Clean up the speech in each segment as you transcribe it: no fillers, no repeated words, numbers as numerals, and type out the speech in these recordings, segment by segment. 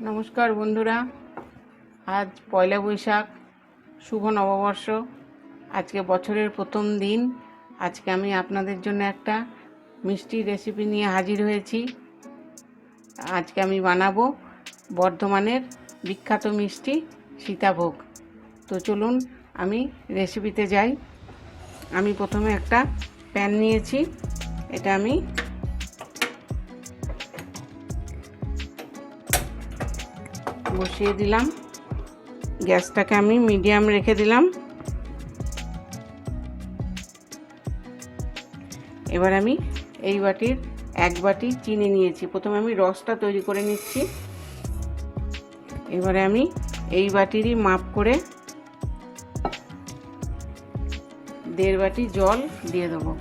নমস্কার বন্ধুরা, আজ পয়লা বৈশাখ, শুভ নববর্ষ। আজকে বছরের প্রথম দিন। আজকে আমি আপনাদের জন্য একটা মিষ্টি রেসিপি নিয়ে হাজির হয়েছি। আজকে আমি বানাবো বর্ধমানের বিখ্যাত মিষ্টি সীতাভোগ। তো চলুন আমি রেসিপিতে যাই। আমি প্রথমে একটা প্যান নিয়েছি, এটা আমি বসিয়ে দিলাম। গ্যাসটাকে আমি মিডিয়াম রেখে দিলাম। এবার আমি এই বাটির 1 বাটি চিনি নিয়েছি। প্রথমে আমি রসটা তৈরি করে নিচ্ছি। এবারে আমি এই বাটিরই মাপ করে 1.5 বাটি জল দিয়ে দেবো।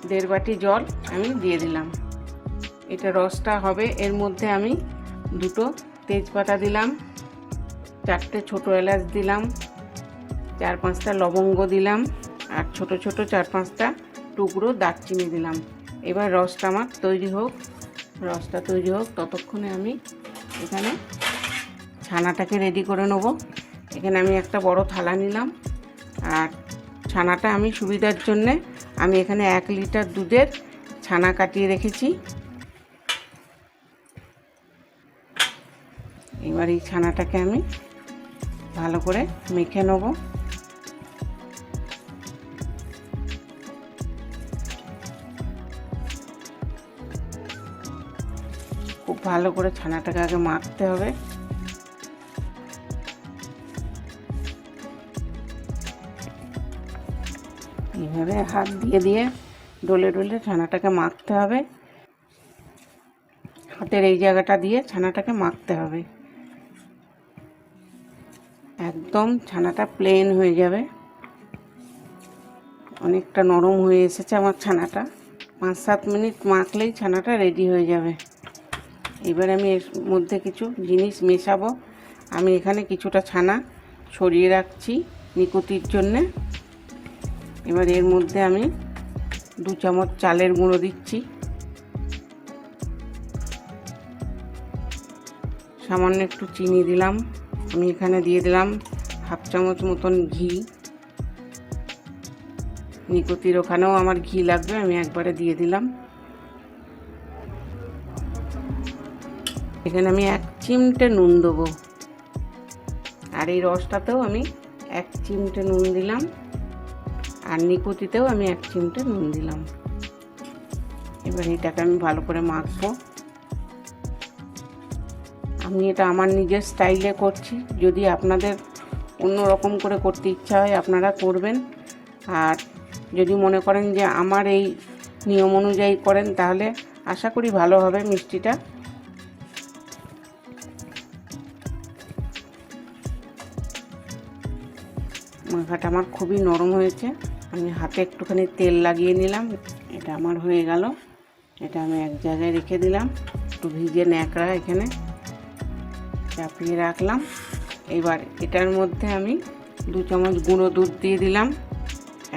1.5 বাটি জল আমি দিয়ে দিলাম। এটা রসটা হবে। এর মধ্যে আমি 2টো তেজপাতা দিলাম, 4টে ছোটো এলাচ দিলাম, 4-5টা লবঙ্গ দিলাম, আর ছোট ছোট 4-5টা টুকরো দারচিনি দিলাম। এবার রসটা আমার তৈরি হোক। রসটা তৈরি হোক ততক্ষণে আমি এখানে ছানাটাকে রেডি করে নেব। এখানে আমি একটা বড় থালা নিলাম, আর ছানাটা আমি সুবিধার জন্যে আমি এখানে 1 লিটার দুধের ছানা কাটিয়ে রেখেছি। এবার এই ছানাটাকে আমি ভালো করে মেখে নেব। খুব ভালো করে ছানাটাকে আগে মাখতে হবে। এইভাবে হাত দিয়ে দিয়ে ডলে ডলে ছানাটাকে মাখতে হবে। হাতের এই জায়গাটা দিয়ে ছানাটাকে মাখতে হবে। একদম ছানাটা প্লেন হয়ে যাবে। অনেকটা নরম হয়ে এসেছে আমার ছানাটা। 5-7 মিনিট মাখলেই ছানাটা রেডি হয়ে যাবে। এবার আমি এর মধ্যে কিছু জিনিস মেশাবো। আমি এখানে কিছুটা ছানা ছড়িয়ে রাখছি নিকুতির জন্যে। এবার এর মধ্যে আমি 2 চামচ চালের গুঁড়ো দিচ্ছি, সামান্য একটু চিনি দিলাম। আমি এখানে দিয়ে দিলাম 1/2 চামচ মতন ঘি। নিকুতির ওখানেও আমার ঘি লাগবে, আমি একবারে দিয়ে দিলাম। এখানে আমি 1 চিমটে নুন দেবো, আর এই রসটাতেও আমি 1 চিমটে নুন দিলাম, আর নিকুতিতেও আমি 1 চিমটে নুন দিলাম। এবার এটাকে আমি ভালো করে মাখবো। আমি এটা আমার নিজের স্টাইলে করছি। যদি আপনাদের অন্য রকম করে করতে ইচ্ছা হয় আপনারা করবেন, আর যদি মনে করেন যে আমার এই নিয়ম অনুযায়ী করেন তাহলে আশা করি ভালো হবে মিষ্টিটা। মাখাটা আমার খুবই নরম হয়েছে। আমি হাতে একটুখানি তেল লাগিয়ে নিলাম। এটা আমার হয়ে গেল। এটা আমি এক জায়গায় রেখে দিলাম। একটু ভিজে ন্যাকড়া এখানে চাপিয়ে রাখলাম। এবার এটার মধ্যে আমি 2 চামচ গুঁড়ো দুধ দিয়ে দিলাম,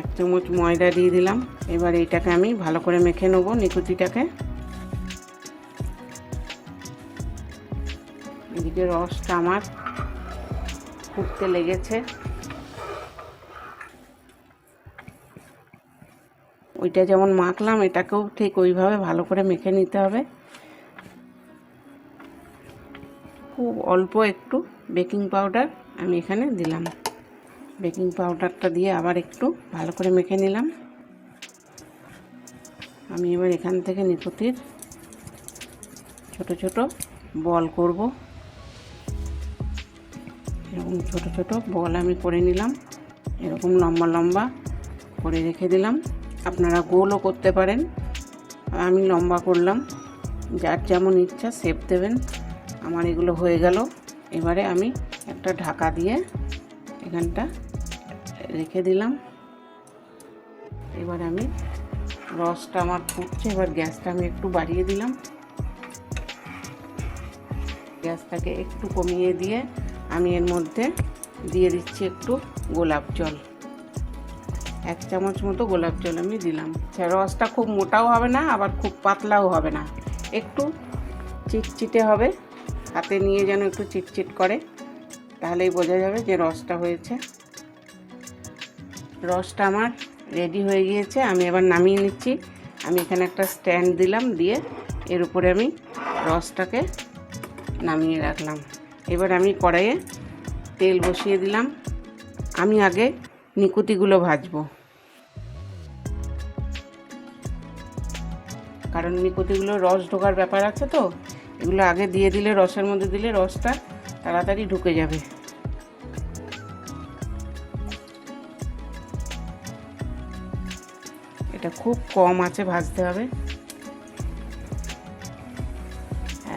1 চামচ ময়দা দিয়ে দিলাম। এবার এইটাকে আমি ভালো করে মেখে নেব নিকুতিটাকে। এদিকে রসটা আমার ফুটতে লেগেছে। ওইটা যেমন মাখলাম এটাকেও ঠিক ওইভাবে ভালো করে মেখে নিতে হবে। খুব অল্প একটু বেকিং পাউডার আমি এখানে দিলাম। বেকিং পাউডারটা দিয়ে আবার একটু ভালো করে মেখে নিলাম। আমি এবার এখান থেকে নিকুতির ছোট ছোট বল করব। এরকম ছোট ছোট বল আমি করে নিলাম। এরকম লম্বা লম্বা করে রেখে দিলাম। আপনারা গোলও করতে পারেন, আমি লম্বা করলাম। যার যেমন ইচ্ছা শেপ দেবেন। আমার এগুলো হয়ে গেল। এবারে আমি একটা ঢাকা দিয়ে এখানটা রেখে দিলাম। এবার আমি রসটা আমার ফুটছে। এবার গ্যাসটা আমি একটু বাড়িয়ে দিলাম। গ্যাসটাকে একটু কমিয়ে দিয়ে আমি এর মধ্যে দিয়ে দিচ্ছি একটু গোলাপ জল। 1 চামচ মতো গোলাপ জল আমি দিলাম। রসটা খুব মোটাও হবে না, আবার খুব পাতলাও হবে না, একটু চিটচিটে হবে। হাতে নিয়ে যেন একটু চিটচিট করে, তাহলেই বোঝা যাবে যে রসটা হয়েছে। রসটা আমার রেডি হয়ে গিয়েছে, আমি এবার নামিয়ে নিচ্ছি। আমি এখানে একটা স্ট্যান্ড দিলাম, দিয়ে এর উপরে আমি রসটাকে নামিয়ে রাখলাম। এবার আমি কড়াইয়ে তেল বসিয়ে দিলাম। আমি আগে নিকুতিগুলো ভাজবো, কারণ নিকুতিগুলো রস ঢোকার ব্যাপার আছে, তো এগুলো আগে দিয়ে দিলে, রসের মধ্যে দিলে রসটা তাড়াতাড়ি ঢুকে যাবে। এটা খুব কম আঁচে ভাজতে হবে,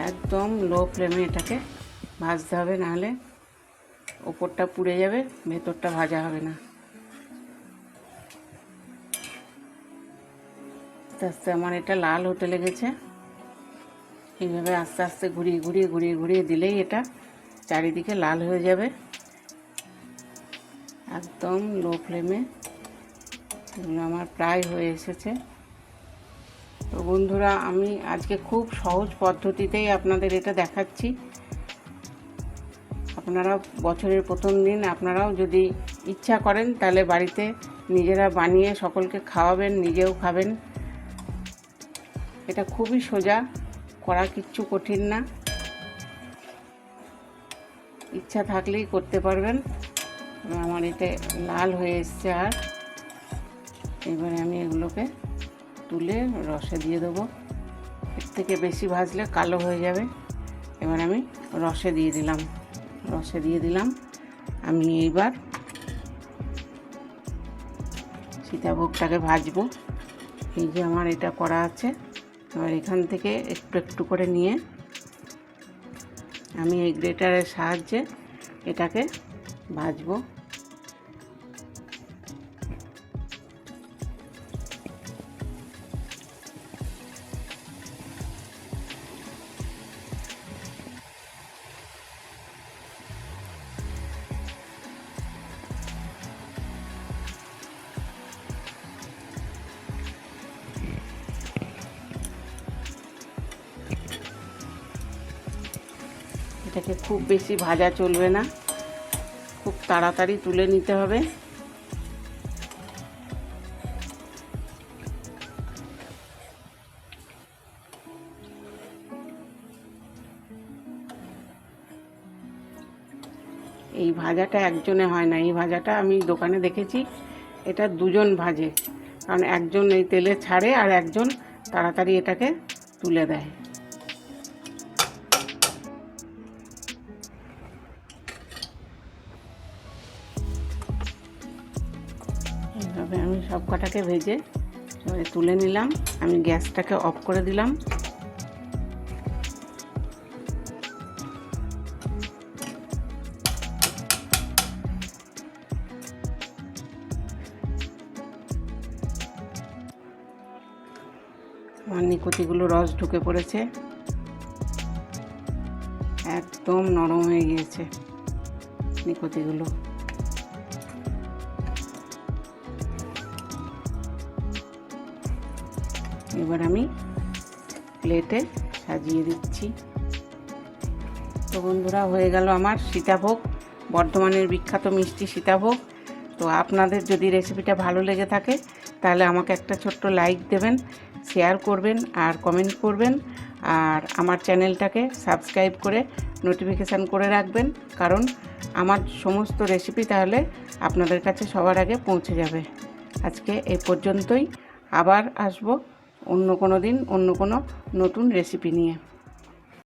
একদম লো ফ্লেমে এটাকে ভাজতে হবে, নাহলে ওপরটা পুড়ে যাবে, ভেতরটা ভাজা হবে না। আস্তে আস্তে আমার এটা লাল হতে লেগেছে। এইভাবে আস্তে আস্তে ঘুরিয়ে ঘুরিয়ে ঘুরিয়ে ঘুরিয়ে দিলেই এটা চারিদিকে লাল হয়ে যাবে, একদম লো ফ্লেমে। এগুলো আমার প্রায় হয়ে এসেছে। তো বন্ধুরা, আমি আজকে খুব সহজ পদ্ধতিতেই আপনাদের এটা দেখাচ্ছি। আপনারা বছরের প্রথম দিন আপনারাও যদি ইচ্ছা করেন তাহলে বাড়িতে নিজেরা বানিয়ে সকলকে খাওয়াবেন, নিজেও খাবেন। এটা খুবই সোজা, করা কিচ্ছু কঠিন না, ইচ্ছা থাকলেই করতে পারবেন। আমার এটা লাল হয়ে এসছে, আর এবারে আমি এগুলোকে তুলে রসে দিয়ে দেবো। এর থেকে বেশি ভাজলে কালো হয়ে যাবে। এবার আমি রসে দিয়ে দিলাম। আমি এইবার সীতাভোগটাকে ভাজবো। এই যে আমার এটা করা আছে, এবার এখান থেকে একটু একটু করে নিয়ে আমি এই গ্রেটারের সাহায্যে এটাকে ভাজবো। এটাকে খুব বেশি ভাজা চলবে না, খুব তাড়াতাড়ি তুলে নিতে হবে। এই ভাজাটা একজনে হয় না, এই ভাজাটা আমি দোকানে দেখেছি, এটা দুজন ভাজে, কারণ একজন এই তেলে ছাড়ে আর একজন তাড়াতাড়ি এটাকে তুলে দেয়। এইভাবে আমি সব কটাকে ভেজে এবারে তুলে নিলাম। আমি গ্যাসটাকে অফ করে দিলাম। আমার নিকুতিগুলো রস ঢুকে পড়েছে, একদম নরম হয়ে গিয়েছে নিকুতিগুলো। এবার আমি প্লেটে সাজিয়ে দিচ্ছি। তো বন্ধুরা, হয়ে গেল আমার সীতাভোগ, বর্ধমানের বিখ্যাত মিষ্টি সীতাভোগ। তো আপনাদের যদি রেসিপিটা ভালো লেগে থাকে তাহলে আমাকে একটা ছোট্ট লাইক দেবেন, শেয়ার করবেন আর কমেন্ট করবেন, আর আমার চ্যানেলটাকে সাবস্ক্রাইব করে নোটিফিকেশান করে রাখবেন, কারণ আমার সমস্ত রেসিপি তাহলে আপনাদের কাছে সবার আগে পৌঁছে যাবে। আজকে এই পর্যন্তই, আবার আসবো অন্য কোনো দিন অন্য কোনো নতুন রেসিপি নিয়ে।